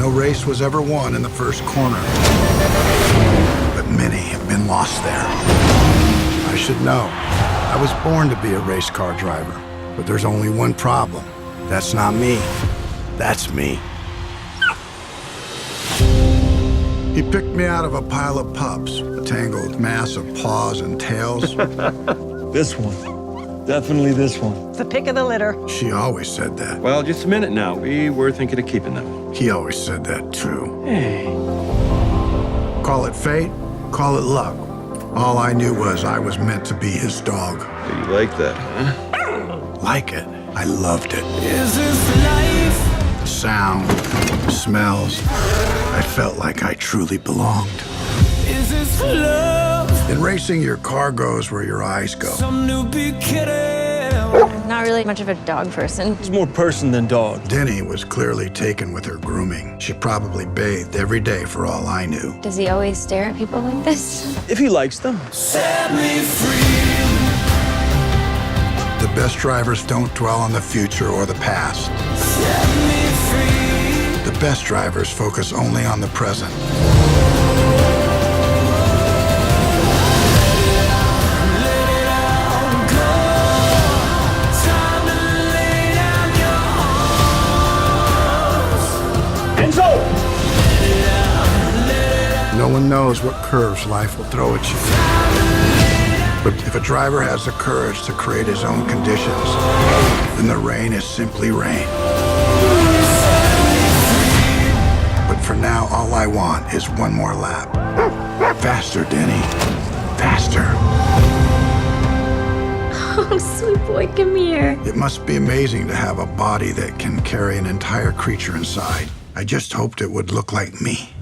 No race was ever won in the first corner, but many have been lost there. I should know. I was born to be a race car driver, but there's only one problem. That's not me. That's me. He picked me out of a pile of pups, a tangled mass of paws and tails. This one. Definitely this one. The pick of the litter. She always said that. Well, just a minute now. We were thinking of keeping them. He always said that too. Hey. Call it fate, call it luck. All I knew was I was meant to be his dog. You like that, huh? Like it. I loved it. Is this life? The sound, the smells. I felt like I truly belonged. Is this love? In racing, your car goes where your eyes go. Some new big kitty. Not really much of a dog person. He's more person than dog. Denny was clearly taken with her grooming. She probably bathed every day for all I knew. Does he always stare at people like this? If he likes them. Set me free. The best drivers don't dwell on the future or the past. Set me free. The best drivers focus only on the present. No one knows what curves life will throw at you. But if a driver has the courage to create his own conditions, then the rain is simply rain. But for now, all I want is one more lap. Faster, Denny. Faster. Oh, sweet boy, come here. It must be amazing to have a body that can carry an entire creature inside. I just hoped it would look like me.